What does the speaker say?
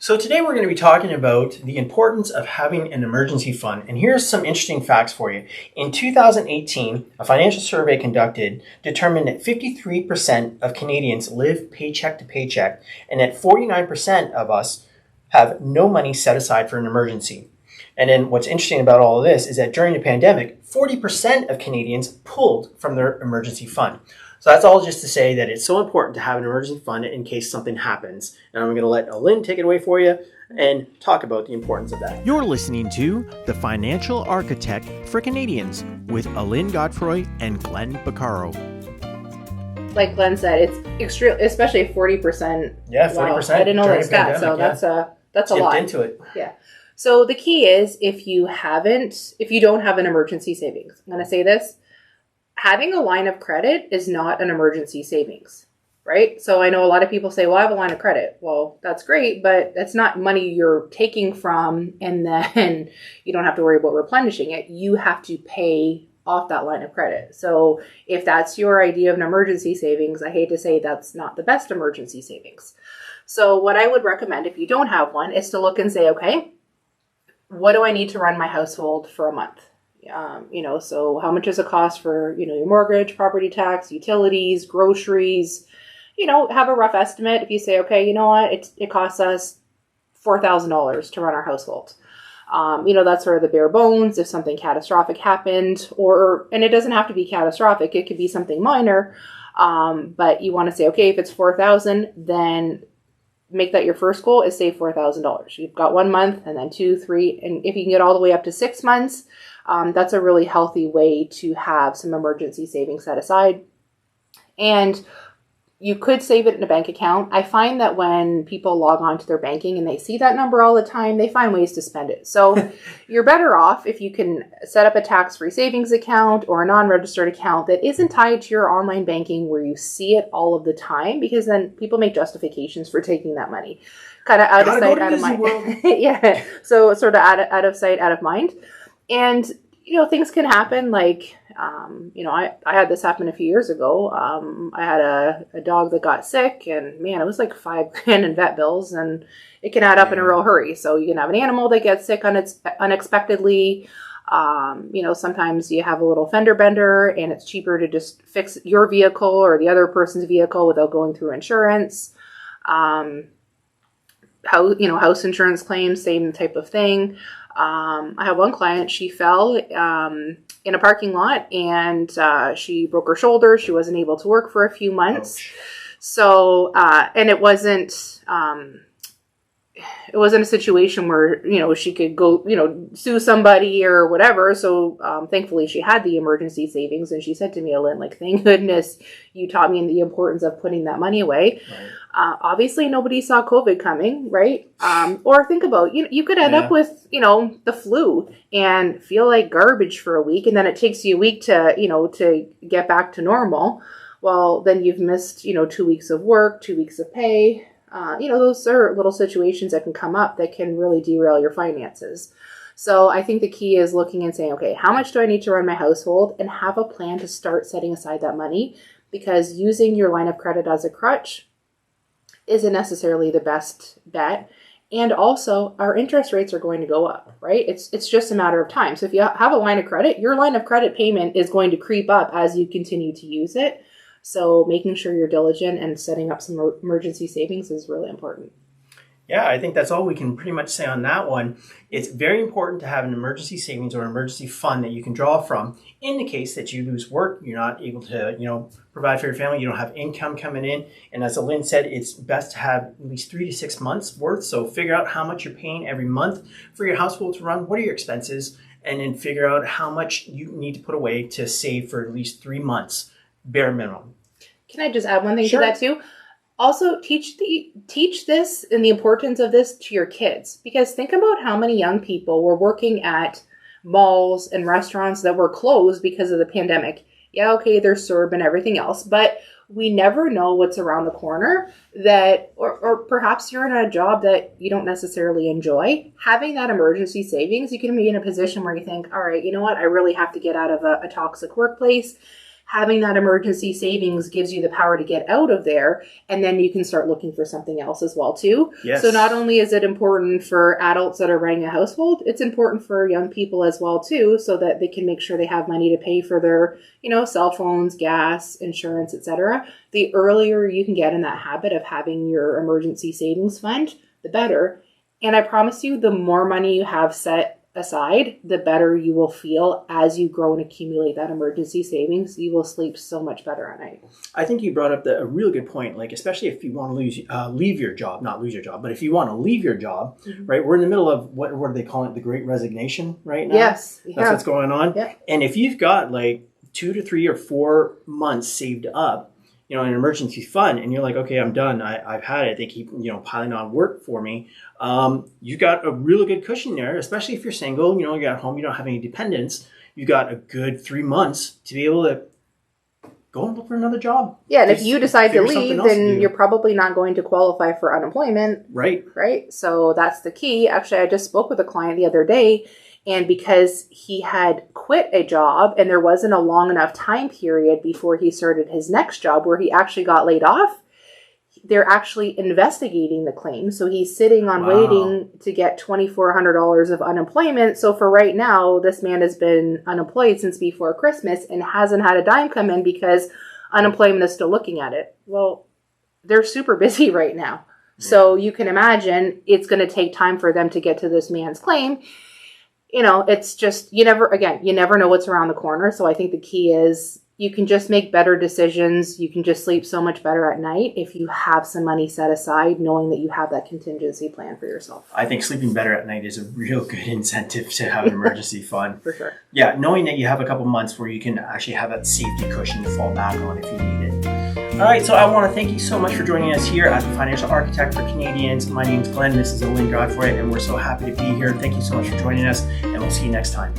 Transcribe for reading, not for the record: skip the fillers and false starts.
So today we're going to be talking about the importance of having an emergency fund. And here's some interesting facts for you. In 2018, a financial survey conducted determined that 53% of Canadians live paycheck to paycheck, and that 49% of us have no money set aside for an emergency. And then what's interesting about all of this is that during the pandemic, 40% of Canadians pulled from their emergency fund. So that's all just to say that it's so important to have an emergency fund in case something happens. And I'm going to let Alynn take it away for you and talk about the importance of that. You're listening to The Financial Architect for Canadians with Alynn Godfroy and Glenn Baccaro. Like Glenn said, it's extreme, especially 40%. Yeah, 40%. Wow, I didn't know that stat, so that's a lot. Into it. Yeah. So the key is if you don't have an emergency savings, I'm going to say this. Having a line of credit is not an emergency savings, right? So I know a lot of people say, well, I have a line of credit. Well, that's great, but that's not money you're taking from and then you don't have to worry about replenishing it. You have to pay off that line of credit. So if that's your idea of an emergency savings, I hate to say that's not the best emergency savings. So what I would recommend if you don't have one is to look and say, okay, what do I need to run my household for a month? So how much does it cost for, your mortgage, property tax, utilities, groceries, have a rough estimate. If you say, okay, you know what, it costs us $4,000 to run our household. That's sort of the bare bones. If something catastrophic happened and it doesn't have to be catastrophic, it could be something minor. But you want to say, okay, if it's $4,000, then make that your first goal is save $4,000. You've got 1 month and then 2, 3. And if you can get all the way up to 6 months, that's a really healthy way to have some emergency savings set aside. And you could save it in a bank account. I find that when people log on to their banking and they see that number all the time, they find ways to spend it. So you're better off if you can set up a tax-free savings account or a non-registered account that isn't tied to your online banking where you see it all of the time, because then people make justifications for taking that money. Kind of out of sight, out of mind. Yeah. So sort of out of sight, out of mind. And, things can happen like, I had this happen a few years ago. I had a dog that got sick and man, it was like $5,000 in vet bills and it can add up in a real hurry. So you can have an animal that gets sick unexpectedly. Sometimes you have a little fender bender and it's cheaper to just fix your vehicle or the other person's vehicle without going through insurance. House insurance claims, same type of thing. I have one client, she fell in a parking lot and she broke her shoulder. She wasn't able to work for a few months. Ouch. So, and it wasn't a situation where, she could go, sue somebody or whatever. So thankfully she had the emergency savings. And she said to me, Alynn, thank goodness you taught me the importance of putting that money away. Right. Obviously, nobody saw COVID coming, right? Or think about, you could end up with, the flu and feel like garbage for a week. And then it takes you a week to get back to normal. Well, then you've missed, 2 weeks of work, 2 weeks of pay. Those are little situations that can come up that can really derail your finances. So I think the key is looking and saying, okay, how much do I need to run my household, and have a plan to start setting aside that money, because using your line of credit as a crutch isn't necessarily the best bet. And also our interest rates are going to go up, right? It's just a matter of time. So if you have a line of credit, your line of credit payment is going to creep up as you continue to use it. So making sure you're diligent and setting up some emergency savings is really important. Yeah, I think that's all we can pretty much say on that one. It's very important to have an emergency savings or an emergency fund that you can draw from in the case that you lose work, you're not able to, provide for your family, you don't have income coming in. And as Alynn said, it's best to have at least 3 to 6 months worth. So figure out how much you're paying every month for your household to run. What are your expenses? And then figure out how much you need to put away to save for at least 3 months, bare minimum. Can I just add one thing to that too? Also, teach this and the importance of this to your kids, because think about how many young people were working at malls and restaurants that were closed because of the pandemic. Yeah, okay, they're CERB and everything else, but we never know what's around the corner or perhaps you're in a job that you don't necessarily enjoy. Having that emergency savings, you can be in a position where you think, all right, you know what? I really have to get out of a toxic workplace. having that emergency savings gives you the power to get out of there, and then you can start looking for something else as well too. Yes. So not only is it important for adults that are running a household, it's important for young people as well too, so that they can make sure they have money to pay for their, cell phones, gas, insurance, etc. The earlier you can get in that habit of having your emergency savings fund, the better. And I promise you, the more money you have set aside, the better you will feel as you grow and accumulate that emergency savings. You will sleep so much better at night. I think you brought up a really good point, like especially if you want to leave your job, not lose your job, but if you want to leave your job, right? We're in the middle of what do they call it? The Great Resignation right now. Yes. That's what's going on. Yeah. And if you've got like 2 to 3 or 4 months saved up, an emergency fund, and you're like, okay, I'm done. I've had it. They keep, piling on work for me. You got a really good cushion there, especially if you're single, you're at home, you don't have any dependents. You got a good 3 months to be able to go and look for another job. Yeah, and if you decide to leave, then you're do. probably not going to qualify for unemployment. Right. Right? So that's the key. Actually, I just spoke with a client the other day, and because he had quit a job and there wasn't a long enough time period before he started his next job where he actually got laid off, they're actually investigating the claim. So he's sitting on waiting to get $2,400 of unemployment. So for right now, this man has been unemployed since before Christmas and hasn't had a dime come in because unemployment is still looking at it. Well, they're super busy right now. So you can imagine it's going to take time for them to get to this man's claim. It's just, you never know what's around the corner. So I think the key is you can just make better decisions. You can just sleep so much better at night if you have some money set aside, knowing that you have that contingency plan for yourself. I think sleeping better at night is a real good incentive to have an emergency fund. For sure. Yeah, knowing that you have a couple months where you can actually have that safety cushion to fall back on if you need it. All right, so I want to thank you so much for joining us here at the Financial Architect for Canadians. My name is Glenn. This is Alynn Godfroy, and we're so happy to be here. Thank you so much for joining us, and we'll see you next time.